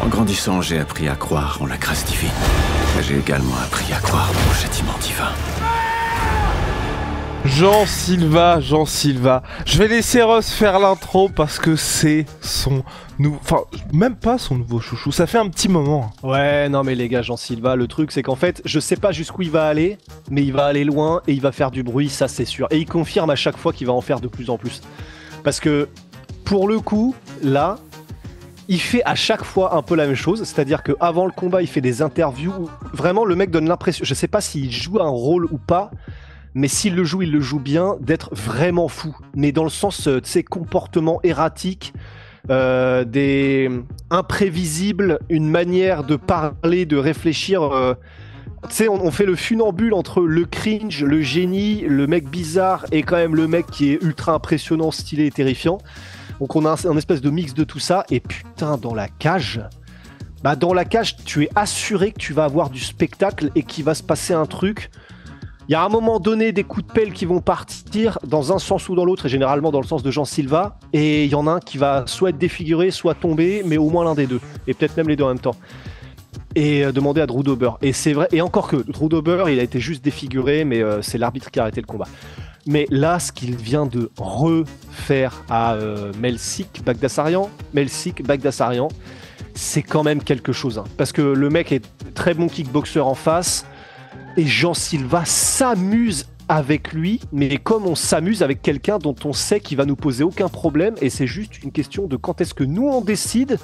En grandissant, j'ai appris à croire en la grâce divine. Mais j'ai également appris à croire au châtiment divin. Jean Silva. Je vais laisser Ross faire l'intro parce que c'est son enfin, même pas son nouveau chouchou, ça fait un petit moment. Ouais, non mais les gars, Jean Silva, le truc c'est qu'en fait, je sais pas jusqu'où il va aller, mais il va aller loin et il va faire du bruit, ça c'est sûr. Et il confirme à chaque fois qu'il va en faire de plus en plus. Parce que, pour le coup, là, il fait à chaque fois un peu la même chose, c'est-à-dire qu'avant le combat, il fait des interviews où vraiment le mec donne l'impression, je sais pas s'il joue un rôle ou pas, mais s'il le joue, il le joue bien, d'être vraiment fou. Mais dans le sens, tu sais, comportement erratique, des imprévisibles, une manière de parler, de réfléchir. Tu sais, on fait le funambule entre le cringe, le génie, le mec bizarre et quand même le mec qui est ultra impressionnant, stylé et terrifiant. Donc on a un espèce de mix de tout ça. Et putain, dans la cage, tu es assuré que tu vas avoir du spectacle et qu'il va se passer un truc. Il y a à un moment donné des coups de pelle qui vont partir dans un sens ou dans l'autre, et généralement dans le sens de Jean Silva, et il y en a un qui va soit être défiguré, soit tomber, mais au moins l'un des deux, et peut-être même les deux en même temps. Et demander à Drew Dober. Et c'est vrai, et encore que Drew Dober, il a été juste défiguré, mais c'est l'arbitre qui a arrêté le combat. Mais là, ce qu'il vient de refaire à Melsik Bagdasaryan, c'est quand même quelque chose. Hein, parce que le mec est très bon kickboxer en face, et Jean Silva s'amuse avec lui, mais comme on s'amuse avec quelqu'un dont on sait qu'il va nous poser aucun problème, et c'est juste une question de quand est-ce que nous on décide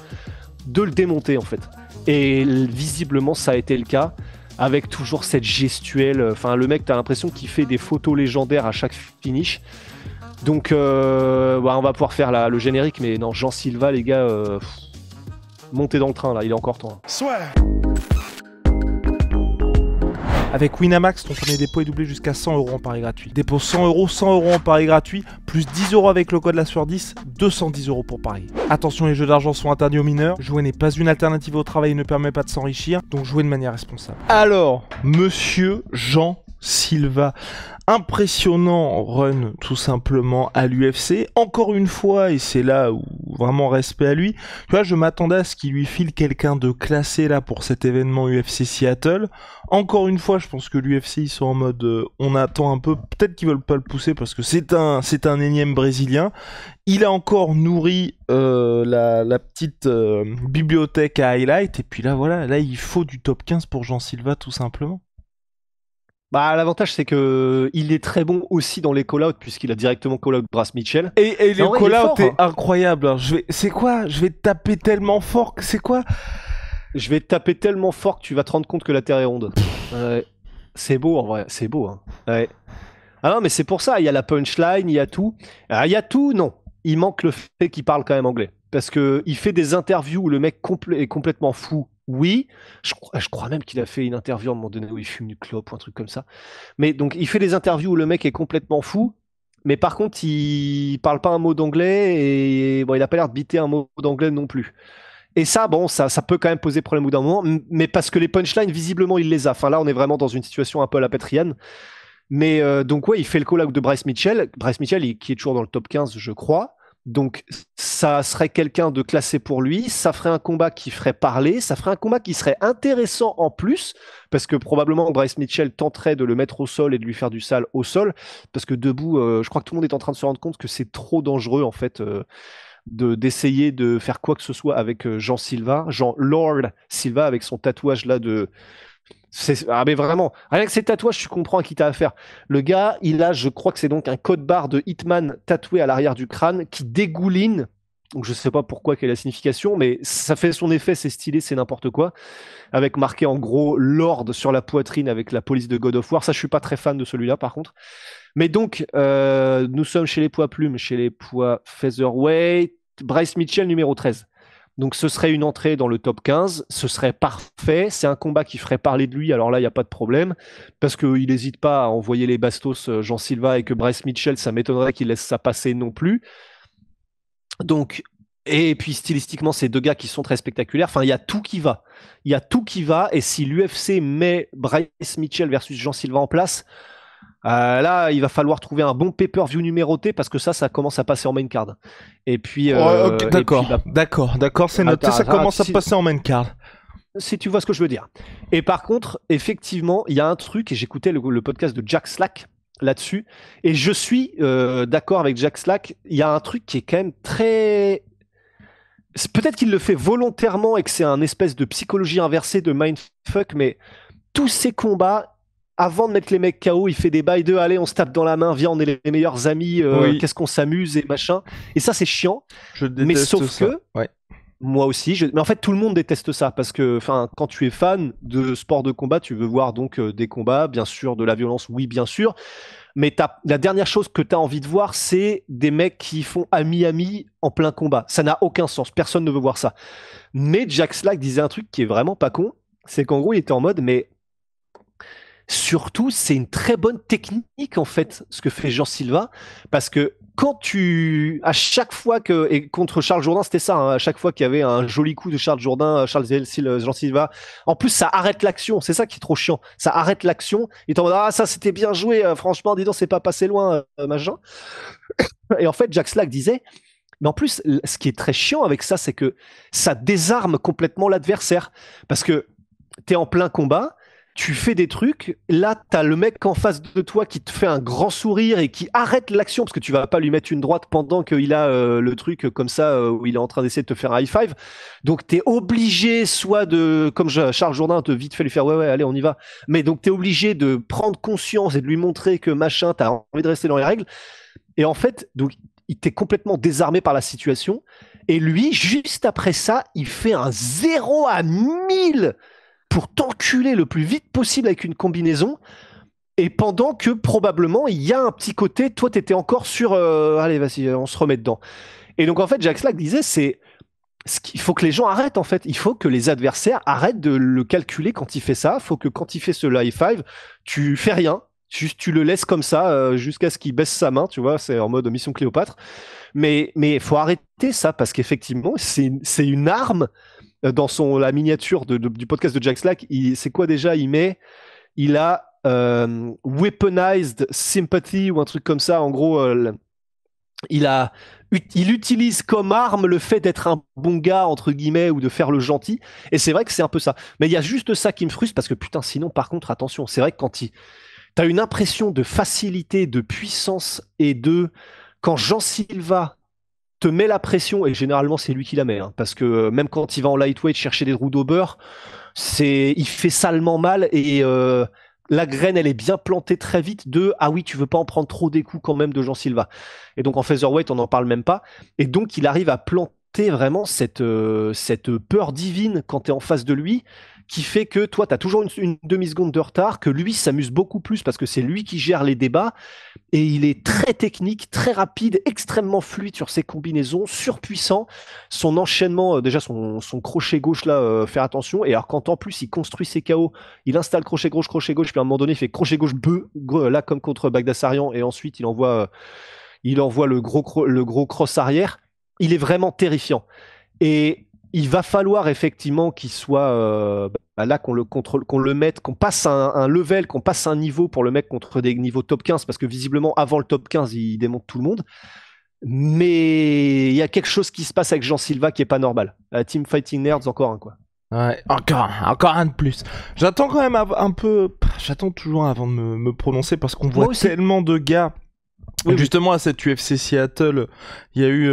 de le démonter en fait. Et visiblement ça a été le cas, avec toujours cette gestuelle, enfin le mec t'as l'impression qu'il fait des photos légendaires à chaque finish. Donc on va pouvoir faire le générique, mais non, Jean Silva les gars, montez dans le train là, il est encore temps. Soit. Avec Winamax, ton premier dépôt est doublé jusqu'à 100 € en pari gratuit. Dépôt 100 €, 100 € en pari gratuit, plus 10 € avec le code la sur 10, 210 € pour parier. Attention, les jeux d'argent sont interdits aux mineurs. Jouer n'est pas une alternative au travail et ne permet pas de s'enrichir, donc jouez de manière responsable. Alors, monsieur Jean Silva, impressionnant run tout simplement à l'UFC. Encore une fois, et c'est là où vraiment respect à lui, tu vois, je m'attendais à ce qu'il lui file quelqu'un de classé là pour cet événement UFC Seattle. Encore une fois, je pense que l'UFC ils sont en mode on attend un peu, peut-être qu'ils veulent pas le pousser parce que c'est un énième brésilien. Il a encore nourri la petite bibliothèque à highlight, et puis là voilà, là il faut du top 15 pour Jean Silva tout simplement. Bah l'avantage c'est que il est très bon aussi dans les call-outs puisqu'il a directement call-out Bryce Mitchell. Et les call-outs est hein. incroyable. Alors, je vais te taper tellement fort que c'est quoi? Je vais te taper tellement fort que tu vas te rendre compte que la Terre est ronde. Ouais. C'est beau en vrai, c'est beau. Hein. Ouais. Ah non mais c'est pour ça, il y a la punchline, il y a tout. Ah, il y a tout, non. Il manque le fait qu'il parle quand même anglais. Parce que il fait des interviews où le mec est complètement fou. Oui, je crois même qu'il a fait une interview à un moment donné où il fume une clope ou un truc comme ça. Mais donc il fait des interviews où le mec est complètement fou, mais par contre il parle pas un mot d'anglais et bon, il a pas l'air de biter un mot d'anglais non plus. Et ça, bon, ça peut quand même poser problème au bout d'un moment, mais parce que les punchlines, visiblement, il les a. Enfin là, on est vraiment dans une situation un peu à la Petriane. Mais donc ouais, il fait le call-out de Bryce Mitchell. Bryce Mitchell, qui est toujours dans le top 15, je crois. Donc ça serait quelqu'un de classé pour lui, ça ferait un combat qui ferait parler, ça ferait un combat qui serait intéressant en plus, parce que probablement Bryce Mitchell tenterait de le mettre au sol et de lui faire du sale au sol, parce que debout, je crois que tout le monde est en train de se rendre compte que c'est trop dangereux en fait d'essayer de faire quoi que ce soit avec Jean Silva, Jean Lord Silva avec son tatouage là de... Ah mais vraiment, rien que ces tatouages, tu comprends à qui t'as affaire. Le gars, il a, je crois que c'est donc un code barre de Hitman tatoué à l'arrière du crâne qui dégouline. Donc je sais pas pourquoi, quelle est la signification, mais ça fait son effet, c'est stylé, c'est n'importe quoi. Avec marqué en gros Lord sur la poitrine avec la police de God of War. Ça, je suis pas très fan de celui-là par contre. Mais donc, nous sommes chez les poids plumes, chez les poids featherweight. Bryce Mitchell numéro 13. Donc ce serait une entrée dans le top 15, ce serait parfait, c'est un combat qui ferait parler de lui, alors là il n'y a pas de problème, parce qu'il n'hésite pas à envoyer les bastos Jean Silva et que Bryce Mitchell, ça m'étonnerait qu'il laisse ça passer non plus. Donc, et puis stylistiquement, c'est deux gars qui sont très spectaculaires, enfin il y a tout qui va, et si l'UFC met Bryce Mitchell versus Jean Silva en place, Là, il va falloir trouver un bon pay-per-view numéroté parce que ça commence à passer en main card. Et puis, Ok, d'accord, et puis, d'accord, c'est noté, ça commence à si, passer en main card. si tu vois ce que je veux dire. Et par contre, effectivement, il y a un truc, et j'écoutais le podcast de Jack Slack là-dessus, et je suis d'accord avec Jack Slack, il y a un truc qui est quand même très... Peut-être qu'il le fait volontairement et que c'est un espèce de psychologie inversée de mindfuck, mais tous ces combats, avant de mettre les mecs KO, il fait des bails de allez, on se tape dans la main, viens, on est les meilleurs amis, Oui. qu'est-ce qu'on s'amuse et machin. Et ça, c'est chiant. Je Mais déteste sauf ça. que, Ouais. moi aussi, mais en fait, tout le monde déteste ça parce que, quand tu es fan de sport de combat, tu veux voir donc des combats, bien sûr, de la violence, oui, bien sûr. Mais la dernière chose que tu as envie de voir, c'est des mecs qui font ami-ami en plein combat. Ça n'a aucun sens. Personne ne veut voir ça. Mais Jack Slack disait un truc qui est vraiment pas con. C'est qu'en gros, il était en mode, mais surtout, c'est une très bonne technique, en fait, ce que fait Jean Silva. Parce que à chaque fois et contre Charles Jourdain, c'était ça, hein, à chaque fois qu'il y avait un joli coup de Charles Jourdain, Jean Silva, en plus, ça arrête l'action. C'est ça qui est trop chiant. Ça arrête l'action. Et t'es en mode, ah, ça, c'était bien joué. Franchement, dis donc, c'est pas passé loin, machin. Et en fait, Jack Slack disait, mais en plus, ce qui est très chiant avec ça, c'est que ça désarme complètement l'adversaire. Parce que t'es en plein combat, tu fais des trucs, là, t'as le mec en face de toi qui te fait un grand sourire et qui arrête l'action, parce que tu vas pas lui mettre une droite pendant qu'il a le truc comme ça, où il est en train d'essayer de te faire un high five. Donc, t'es obligé, soit comme Charles Jourdain te vite fait lui faire, ouais, allez, on y va. Mais donc, t'es obligé de prendre conscience et de lui montrer que machin, t'as envie de rester dans les règles. Et en fait, donc, il était complètement désarmé par la situation. Et lui, juste après ça, il fait un 0 à 1000 pour t'enculer le plus vite possible avec une combinaison. Et pendant que probablement, il y a un petit côté, toi, t'étais encore sur allez, vas-y, on se remet dedans. Et donc, en fait, Jack Slack disait, il faut que les gens arrêtent, en fait. Il faut que les adversaires arrêtent de le calculer quand il fait ça. Il faut que quand il fait ce high five, tu fais rien. Juste, tu le laisses comme ça jusqu'à ce qu'il baisse sa main, tu vois, c'est en mode mission Cléopâtre. Mais il faut arrêter ça parce qu'effectivement, c'est une arme dans la miniature du podcast de Jack Slack. C'est quoi déjà? Il a weaponized sympathy ou un truc comme ça. En gros, il utilise comme arme le fait d'être un bon gars, entre guillemets, ou de faire le gentil. Et c'est vrai que c'est un peu ça. Mais il y a juste ça qui me frustre parce que putain, sinon, par contre, attention, c'est vrai que t'as une impression de facilité, de puissance quand Jean Silva te met la pression, et généralement c'est lui qui la met, hein, parce que même quand il va en lightweight chercher des trous d'au beurre, il fait salement mal et la graine elle est bien plantée très vite ah oui, tu veux pas en prendre trop des coups quand même de Jean Silva. Et donc en featherweight on n'en parle même pas, et donc il arrive à planter vraiment cette peur divine quand tu es en face de lui, qui fait que toi, tu as toujours une demi-seconde de retard, que lui s'amuse beaucoup plus parce que c'est lui qui gère les débats, et il est très technique, très rapide, extrêmement fluide sur ses combinaisons, surpuissant. Son enchaînement, déjà son crochet gauche, là, faire attention. Et alors quand en plus il construit ses KO, il installe crochet gauche, puis à un moment donné, il fait crochet gauche, là comme contre Bagdasarian, et ensuite il envoie le gros cross arrière. Il est vraiment terrifiant. Et il va falloir effectivement qu'il soit là, qu'on le contrôle, qu'on le mette, qu'on passe un level, qu'on passe un niveau pour le mettre contre des niveaux top 15, parce que visiblement avant le top 15 il démonte tout le monde. Mais il y a quelque chose qui se passe avec Jean Silva qui est pas normal. Team Fighting Nerds, encore un, quoi. Ouais, encore un de plus. J'attends quand même j'attends toujours avant de me prononcer parce qu'on voit tellement de gars. Oui, justement, à cette UFC Seattle, il y a eu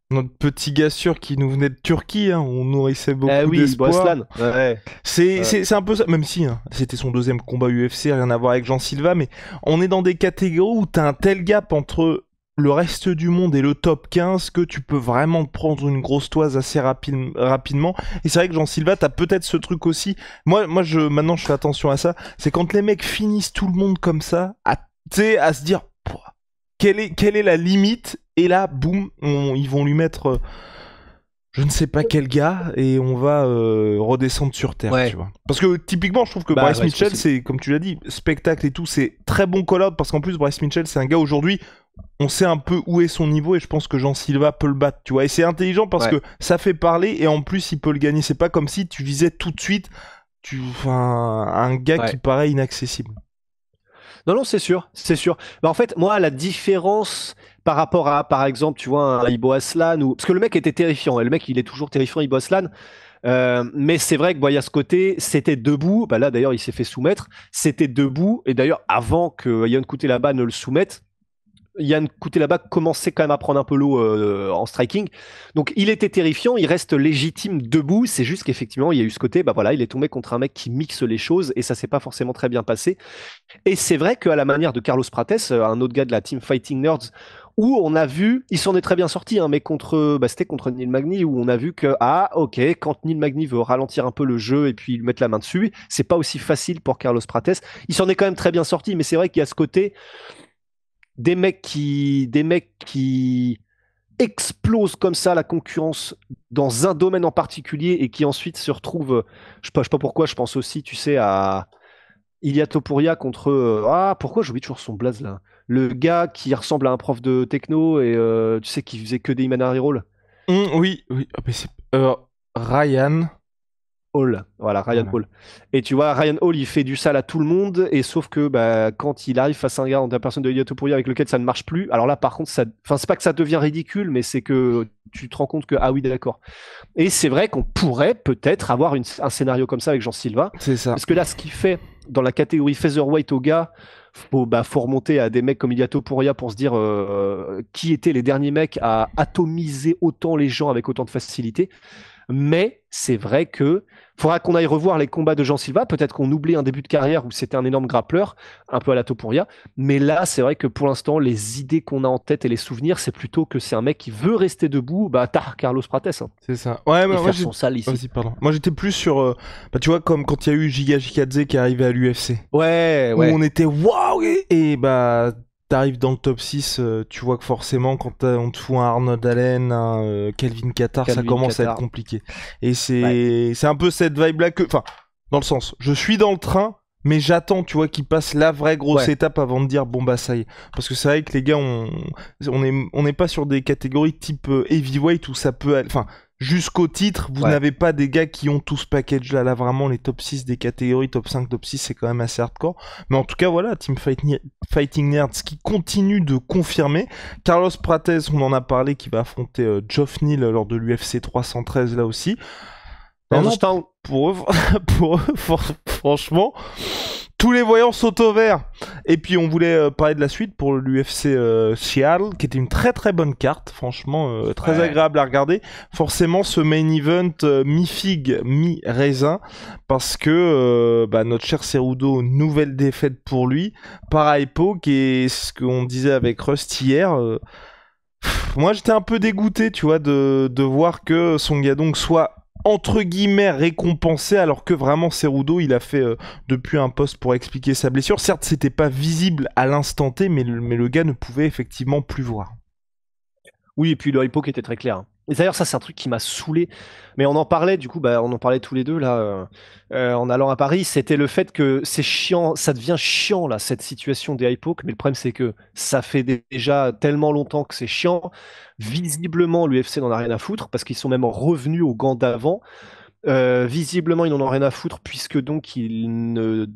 notre petit gars sûr qui nous venait de Turquie, hein, on nourrissait beaucoup d'espoir. Ouais. C'est un peu ça, même si hein, c'était son deuxième combat UFC, rien à voir avec Jean Silva, mais on est dans des catégories où t'as un tel gap entre le reste du monde et le top 15 que tu peux vraiment prendre une grosse toise assez rapidement. Et c'est vrai que Jean Silva, t'as peut-être ce truc aussi. Maintenant je fais attention à ça, c'est quand les mecs finissent tout le monde comme ça, à se dire quelle est la limite, et là boum, ils vont lui mettre je ne sais pas quel gars, et on va redescendre sur terre, tu vois. Parce que typiquement je trouve que Bryce Mitchell, c'est comme tu l'as dit, spectacle et tout, c'est très bon call-out, parce qu'en plus Bryce Mitchell c'est un gars aujourd'hui, on sait un peu où est son niveau, et je pense que Jean Silva peut le battre, tu vois. Et c'est intelligent parce que ça fait parler, et en plus il peut le gagner. C'est pas comme si tu visais tout de suite un gars qui paraît inaccessible. Non, non, c'est sûr, c'est sûr. Bah, en fait, moi, la différence par rapport à, par exemple, tu vois, un Ibo Aslan, ou... parce que le mec était terrifiant, et le mec, il est toujours terrifiant, Ibo Aslan, mais c'est vrai que bon, il y a ce côté, c'était debout, bah là d'ailleurs, il s'est fait soumettre, c'était debout, et d'ailleurs, avant que Yann Couté-Là-bas ne le soumette, Yann Couté-Là-bas commençait quand même à prendre un peu l'eau en striking. Donc il était terrifiant, il reste légitime debout. C'est juste qu'effectivement, il y a eu ce côté, bah voilà, il est tombé contre un mec qui mixe les choses et ça s'est pas forcément très bien passé. Et c'est vrai qu'à la manière de Carlos Prates, un autre gars de la team Fighting Nerds, où on a vu, il s'en est très bien sorti, hein, mais c'était contre Neil Magny, où on a vu que, ah, ok, quand Neil Magny veut ralentir un peu le jeu et puis lui mettre la main dessus, c'est pas aussi facile pour Carlos Prates. Il s'en est quand même très bien sorti, mais c'est vrai qu'il y a ce côté des mecs qui explosent comme ça la concurrence dans un domaine en particulier et qui ensuite se retrouvent, je sais pas pourquoi, je pense aussi, tu sais, à Ilia Topuria contre, pourquoi j'oublie toujours son blaze là? Le gars qui ressemble à un prof de techno et tu sais, qui faisait que des Imanari Roll. Oui, oui. Ah, mais c'est Ryan. Hall, voilà, Ryan Voilà. Hall. Et tu vois, Ryan Hall, il fait du sale à tout le monde, et sauf que bah, quand il arrive face à un gars en la personne de Ilia Topuria avec lequel ça ne marche plus, alors là, par contre, enfin, c'est pas que ça devient ridicule, mais c'est que tu te rends compte que, ah oui, d'accord. Et c'est vrai qu'on pourrait peut-être avoir un scénario comme ça avec Jean Silva, C'est ça. parce que là, ce qu'il fait dans la catégorie featherweight au gars, faut remonter à des mecs comme Ilia Topuria pour se dire qui étaient les derniers mecs à atomiser autant les gens avec autant de facilité. Mais c'est vrai que faudra qu'on aille revoir les combats de Jean Silva. Peut-être qu'on oublie un début de carrière où c'était un énorme grappleur, un peu à la Topuria. Mais là, c'est vrai que pour l'instant, les idées qu'on a en tête et les souvenirs, c'est plutôt que c'est un mec qui veut rester debout. Bah, t'as Carlos Prates, hein, C'est ça. Ouais, et mais moi, faire son sale ici. Vas-y, pardon. Moi, j'étais plus sur. Bah, tu vois, comme quand il y a eu Giga Chikadze qui est arrivé à l'UFC. Ouais, Où ouais. on était waouh! Et bah. T'arrives dans le top 6, tu vois que forcément, quand on te fout un Arnold Allen, un Kelvin Catar, ça Calvin commence à Kattar. être compliqué. Et c'est un peu cette vibe-là que. Enfin, dans le sens, je suis dans le train, mais j'attends, tu vois, qu'il passe la vraie grosse Ouais. étape avant de dire bon bah ça y est. Parce que c'est vrai que les gars, on n'est pas sur des catégories type heavyweight où ça peut aller. Enfin, jusqu'au titre, vous Ouais. n'avez pas des gars qui ont tout ce package-là. Là, vraiment, les top 6 des catégories, top 5, top 6, c'est quand même assez hardcore. Mais en tout cas, voilà, Team Fighting Nerds qui continue de confirmer. Carlos Prates, on en a parlé, qui va affronter Geoff Neal lors de l'UFC 313 là aussi. Dans Non, ce temps, pour eux, franchement, tous les voyants sautent au vert. Et puis on voulait parler de la suite pour l'UFC Seattle, qui était une très très bonne carte, franchement très Ouais. agréable à regarder. Forcément, ce main event mi-figue, mi-raisin, parce que bah, notre cher Cerudo, nouvelle défaite pour lui, par Hypoke, et ce qu'on disait avec Rust hier. Moi, j'étais un peu dégoûté, tu vois, de voir que Song Yadong soit entre guillemets récompensé, alors que vraiment Cerudo, il a fait depuis un post pour expliquer sa blessure. Certes, c'était pas visible à l'instant T, mais le gars ne pouvait effectivement plus voir. oui, et puis le hypo qui était très clair, hein. Et d'ailleurs, ça, c'est un truc qui m'a saoulé. Mais on en parlait, du coup, bah, on en parlait tous les deux, là, en allant à Paris. C'était le fait que c'est chiant, ça devient chiant, là, cette situation des hypos. Mais le problème, c'est que ça fait déjà tellement longtemps que c'est chiant. Visiblement, l'UFC n'en a rien à foutre, parce qu'ils sont même revenus au gant d'avant. Visiblement, ils n'en ont rien à foutre, puisque donc, il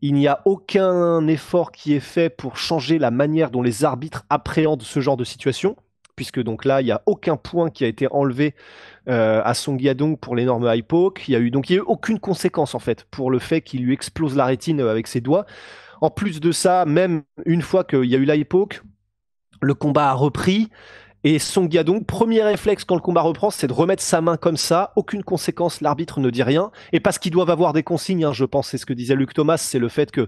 n'y a aucun effort qui est fait pour changer la manière dont les arbitres appréhendent ce genre de situation, puisque donc là, il n'y a aucun point qui a été enlevé à Song Yadong pour l'énorme high poke. Il y a eu aucune conséquence en fait pour le fait qu'il lui explose la rétine avec ses doigts. En plus de ça, même une fois qu'il y a eu l'high poke, le combat a repris. Et Song Yadong, premier réflexe quand le combat reprend, c'est de remettre sa main comme ça, aucune conséquence, l'arbitre ne dit rien. Et parce qu'ils doivent avoir des consignes, hein, je pense, c'est ce que disait Luc Thomas, c'est le fait que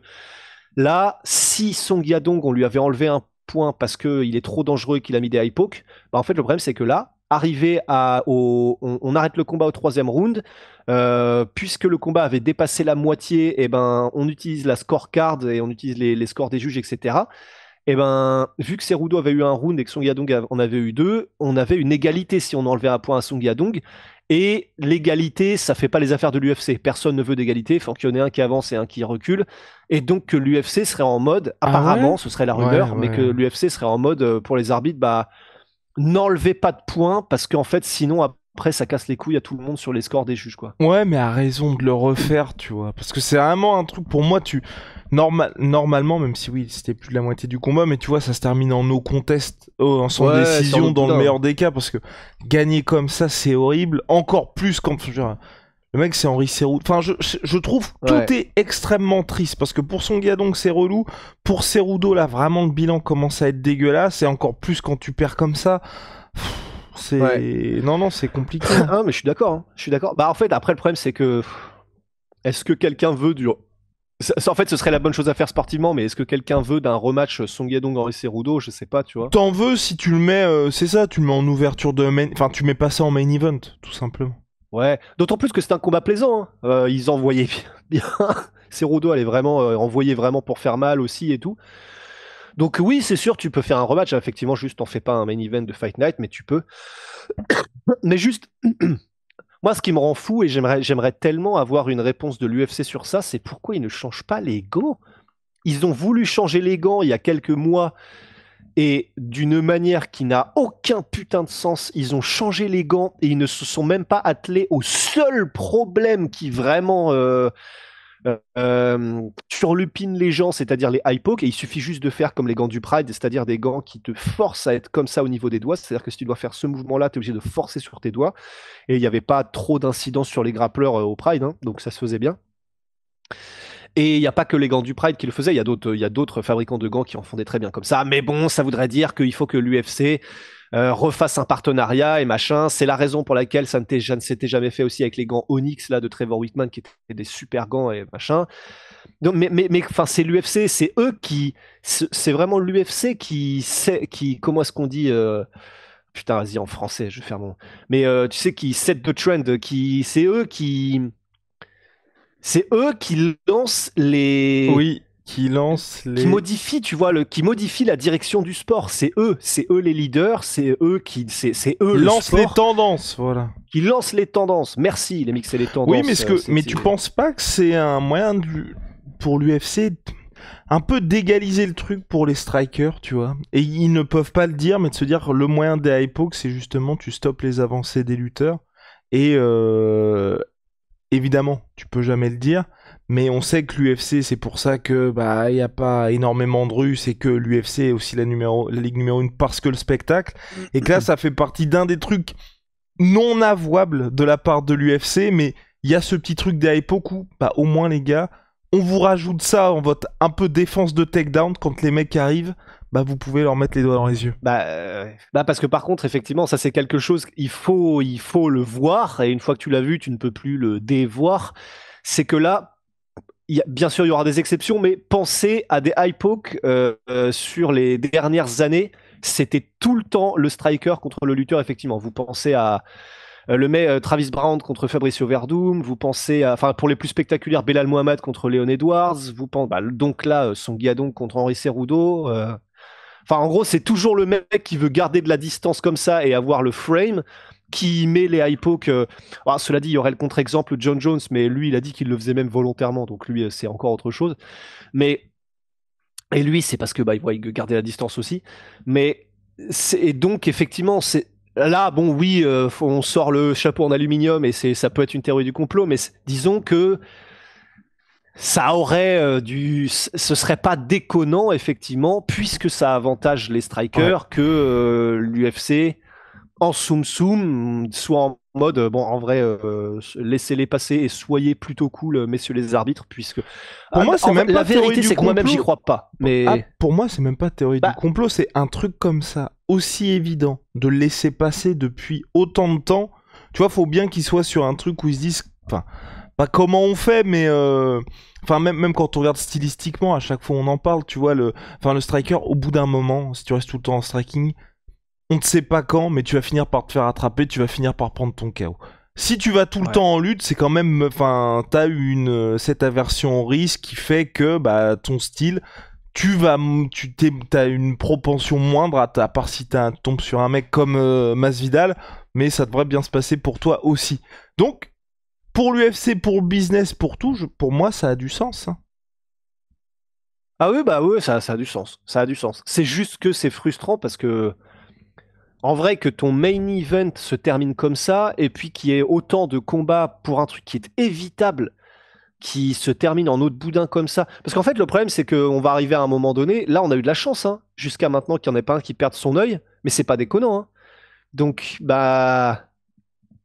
là, si Song Yadong, on lui avait enlevé un point parce qu'il est trop dangereux et qu'il a mis des high pokes, bah en fait, le problème, c'est que là, on arrête le combat au 3e round. Puisque le combat avait dépassé la moitié, et ben, on utilise la scorecard et on utilise les scores des juges, etc. Et ben, vu que Cerudo avait eu un round et que Song Yadong en avait eu 2, on avait une égalité si on enlevait un point à Song Yadong. Et l'égalité, ça fait pas les affaires de l'UFC. Personne ne veut d'égalité. Il faut qu'il y en ait un qui avance et un qui recule. Et donc que l'UFC serait en mode, apparemment, ce serait la rumeur, mais que l'UFC serait en mode pour les arbitres, bah, n'enlevez pas de points parce qu'en fait, sinon, après, ça casse les couilles à tout le monde sur les scores des juges, quoi. Ouais, mais à raison de le refaire, tu vois. Parce que c'est vraiment un truc, pour moi, Normalement, même si oui, c'était plus de la moitié du combat, mais tu vois, ça se termine en no contest, sans Ouais, décision sans dans le doute. meilleur des cas, parce que gagner comme ça, c'est horrible. Encore plus quand le mec, c'est Henri Cerudo. Enfin, je trouve Ouais. tout est extrêmement triste, parce que pour son Guillaume, c'est relou. Pour Cerudo, là, vraiment, le bilan commence à être dégueulasse, et encore plus quand tu perds comme ça. C'est... Ouais. Non, c'est compliqué. Ah, mais je suis d'accord. Hein. Je suis d'accord. Bah, en fait, après, le problème, c'est que. Est-ce que quelqu'un veut du. En fait, ce serait la bonne chose à faire sportivement, mais est-ce que quelqu'un veut d'un rematch Song Yadong Henri Cerudo? Je sais pas, tu vois. T'en veux si tu le mets, c'est ça, tu le mets en ouverture de main... Enfin, tu mets pas ça en main event, tout simplement. Ouais. D'autant plus que c'est un combat plaisant. Hein. Ils envoyaient bien. Cerudo allait vraiment envoyer vraiment pour faire mal aussi et tout. Donc oui, c'est sûr, tu peux faire un rematch. Effectivement, juste t'en fais pas un main event de Fight Night, mais tu peux. Mais juste. Moi, ce qui me rend fou, et j'aimerais tellement avoir une réponse de l'UFC sur ça, c'est pourquoi ils ne changent pas les gants. Ils ont voulu changer les gants il y a quelques mois, et d'une manière qui n'a aucun putain de sens. Ils ont changé les gants, et ils ne se sont même pas attelés au seul problème qui vraiment turlupine les gens, c'est-à-dire les eye poke, et il suffit juste de faire comme les gants du Pride, c'est-à-dire des gants qui te forcent à être comme ça au niveau des doigts, c'est-à-dire que si tu dois faire ce mouvement-là, tu es obligé de forcer sur tes doigts, et il n'y avait pas trop d'incidence sur les grappleurs au Pride, hein, donc ça se faisait bien. Et il n'y a pas que les gants du Pride qui le faisaient, il y a d'autres fabricants de gants qui en font des très bien comme ça, mais bon, ça voudrait dire qu'il faut que l'UFC refasse un partenariat et machin. C'est la raison pour laquelle ça ne s'était jamais fait aussi avec les gants Onyx là de Trevor Whitman qui étaient des super gants et machin. Donc, mais enfin, c'est l'UFC, c'est eux qui, c'est vraiment l'UFC qui sait, qui, comment est-ce qu'on dit, putain, vas-y en français, je vais faire mon, mais tu sais qui set the trend, qui, c'est eux qui lancent les, Oui, qui lance qui les... modifient, tu vois, qui modifient la direction du sport. C'est eux les leaders, c'est eux qui, c'est eux Qui le lance les sport tendances, voilà. qui lancent les tendances. Merci les mix et les Oui, tendances. mais tu penses pas que c'est un moyen pour l'UFC un peu d'égaliser le truc pour les strikers, tu vois? Et ils ne peuvent pas le dire, mais de se dire le moyen des high pokes, c'est justement tu stoppes les avancées des lutteurs. Et évidemment, tu peux jamais le dire, mais on sait que l'UFC, c'est pour ça que bah y a pas énormément de Russes et que l'UFC est aussi la ligue numéro 1 parce que le spectacle. Et que là, ça fait partie d'un des trucs non avouables de la part de l'UFC, mais il y a ce petit truc des high pokes où, bah au moins les gars, on vous rajoute ça en votre un peu défense de takedown quand les mecs arrivent, bah vous pouvez leur mettre les doigts dans les yeux. Bah parce que par contre, effectivement, ça c'est quelque chose il faut le voir, et une fois que tu l'as vu, tu ne peux plus le dévoir. C'est que là, bien sûr, il y aura des exceptions, mais pensez à des high pokes sur les dernières années. C'était tout le temps le striker contre le lutteur, effectivement. Vous pensez à Travis Brown contre Fabricio Verdum, vous pensez à, enfin pour les plus spectaculaires, Belal Mohamed contre Leon Edwards, vous pensez, donc là, Song Yadong contre Henri Cerudo. Enfin, en gros, c'est toujours le mec qui veut garder de la distance comme ça et avoir le frame qui met les high pokes. Cela dit, il y aurait le contre-exemple John Jones, mais lui, il a dit qu'il le faisait même volontairement, donc lui, c'est encore autre chose. Et lui, c'est parce que il veut garder la distance aussi. Et donc, effectivement, c'est là, bon, oui, on sort le chapeau en aluminium et ça peut être une théorie du complot, mais disons que ça aurait ce serait pas déconnant effectivement, puisque ça avantage les strikers, que l'UFC en soum soit en mode bon, en vrai, laissez-les passer et soyez plutôt cool, messieurs les arbitres, puisque Pour moi, c'est même pas la théorie vérité, du c'est que moi-même j'y complot. crois pas. Mais Pour moi, c'est même pas théorie du complot, c'est un truc comme ça, aussi évident, de le laisser passer depuis autant de temps. Tu vois, faut bien qu'ils soient sur un truc où ils se disent, enfin, pas comment on fait, mais enfin même quand on regarde stylistiquement, à chaque fois on en parle, tu vois, le striker, au bout d'un moment, si tu restes tout le temps en striking, on ne sait pas quand, mais tu vas finir par te faire attraper, tu vas finir par prendre ton KO. Si tu vas tout le temps en lutte, c'est quand même, enfin, t'as cette aversion au risque qui fait que ton style, t'as une propension moindre à part si tombes sur un mec comme Masvidal, mais ça devrait bien se passer pour toi aussi. Donc, pour l'UFC, pour le business, pour tout, pour moi, ça a du sens. Hein. Ah oui, ça a du sens. Ça a du sens. C'est juste que c'est frustrant parce que en vrai, que ton main event se termine comme ça, et puis qu'il y ait autant de combats pour un truc qui est évitable, qui se termine en autre boudin comme ça. Parce qu'en fait, le problème, c'est qu'on va arriver à un moment donné. Là, on a eu de la chance, hein, jusqu'à maintenant qu'il n'y en ait pas un qui perde son œil, mais c'est pas déconnant. Hein. Donc, bah.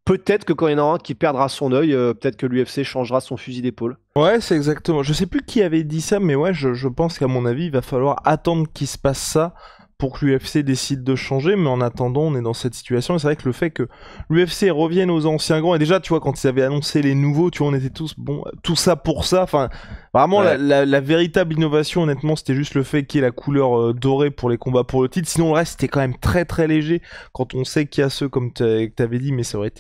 Peut-être que quand il y en aura un qui perdra son œil, peut-être que l'UFC changera son fusil d'épaule. Ouais, c'est exactement. Je sais plus qui avait dit ça, mais ouais, je pense qu'à mon avis, il va falloir attendre qu'il se passe ça pour que l'UFC décide de changer, mais en attendant, on est dans cette situation, et c'est vrai que le fait que l'UFC revienne aux anciens grands, et déjà, tu vois, quand ils avaient annoncé les nouveaux, tu vois, on était tous, bon, tout ça pour ça, enfin, vraiment, Ouais. la véritable innovation, honnêtement, c'était juste le fait qu'il y ait la couleur dorée pour les combats pour le titre, sinon le reste, c'était quand même très très léger, quand on sait qu'il y a ceux, comme t'avais dit, mais ça aurait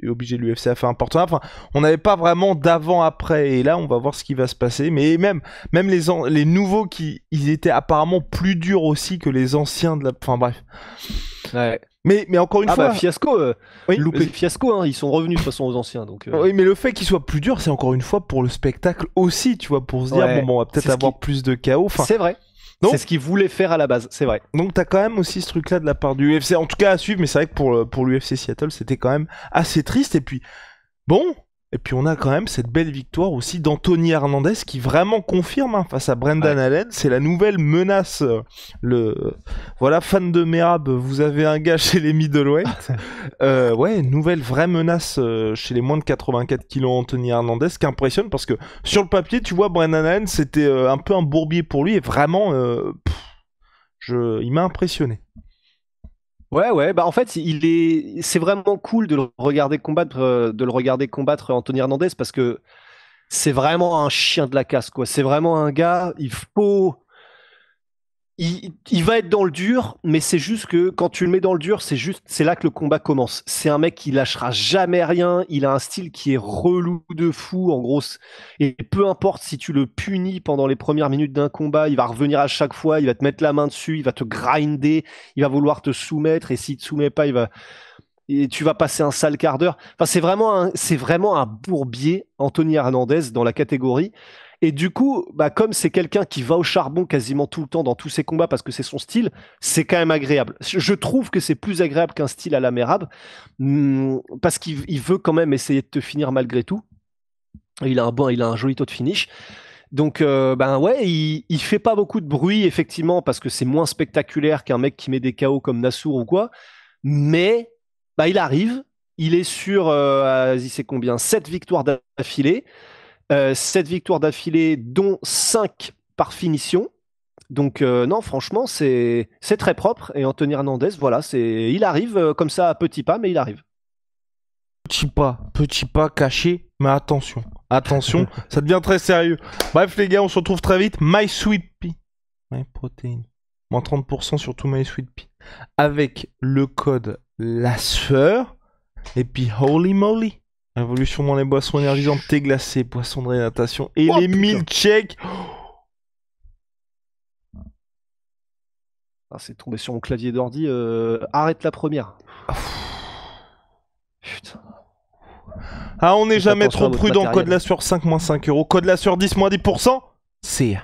obligé l'UFC à faire un partenariat, enfin, on n'avait pas vraiment d'avant-après, et là, on va voir ce qui va se passer, mais même les nouveaux ils étaient apparemment plus durs aussi que les anciens de la... Enfin bref. Ouais. Mais encore une fois... Bah Fiasco, oui, loupé Fiasco, hein, ils sont revenus de toute façon aux anciens. Donc, Oui, mais le fait qu'il soit plus dur, c'est encore une fois pour le spectacle aussi, tu vois, pour se dire, Ouais, bon, on va peut-être avoir plus de chaos. Enfin, c'est vrai. donc- C'est ce qu'ils voulaient faire à la base, c'est vrai. donc t'as quand même aussi ce truc-là de la part du UFC, en tout cas à suivre, mais c'est vrai que pour l'UFC Seattle, c'était quand même assez triste. Et puis, bon... Et puis on a quand même cette belle victoire aussi d'Anthony Hernandez qui vraiment confirme hein, face à Brendan Allen. C'est la nouvelle menace. Voilà, fan de Merab, vous avez un gars chez les middleweight. Ouais, nouvelle vraie menace chez les moins de 84 kilos Anthony Hernandez qui impressionne parce que sur le papier, tu vois, Brendan Allen, c'était un peu un bourbier pour lui et vraiment, il m'a impressionné. Ouais, bah en fait, c'est vraiment cool de le regarder combattre Anthony Hernandez parce que c'est vraiment un chien de la casse, quoi. C'est vraiment un gars, il va être dans le dur, mais c'est juste que quand tu le mets dans le dur, c'est là que le combat commence. C'est un mec qui lâchera jamais rien. Il a un style qui est relou de fou, en gros. Et peu importe si tu le punis pendant les premières minutes d'un combat, il va revenir à chaque fois, il va te mettre la main dessus, il va te grinder, il va vouloir te soumettre, et s'il te soumet pas, et tu vas passer un sale quart d'heure. Enfin, c'est vraiment un bourbier, Anthony Hernandez, dans la catégorie. Et du coup, bah, comme c'est quelqu'un qui va au charbon quasiment tout le temps dans tous ses combats parce que c'est son style, c'est quand même agréable. Je trouve que c'est plus agréable qu'un style à la Merab, parce qu'il veut quand même essayer de te finir malgré tout. Il a un joli taux de finish. Donc, ben ouais, il fait pas beaucoup de bruit, effectivement, parce que c'est moins spectaculaire qu'un mec qui met des KO comme Nassour ou quoi. Mais, bah, il arrive. Il est sur, vas-y, c'est combien? 7 victoires d'affilée. 7 victoires d'affilée, dont 5 par finition. Donc, non, franchement, c'est très propre. Et Anthony Hernandez, voilà, il arrive comme ça à petits pas, mais il arrive. Petit pas caché, mais attention, ça devient très sérieux. Bref les gars, on se retrouve très vite. My Sweet Pea, My Protein, moins 30% sur tout My Sweet Pea, avec le code LASFEUR, et puis Holy Moly, révolution dans les boissons énergisantes, thé glacé, poisson de réhydratation, et les milkshakes. Ah, c'est tombé sur mon clavier d'ordi, arrête la première. Putain. Ah, on n'est jamais trop prudent. Code la sueur 5 moins 5 euros. Code la sueur 10 moins 10%. C'est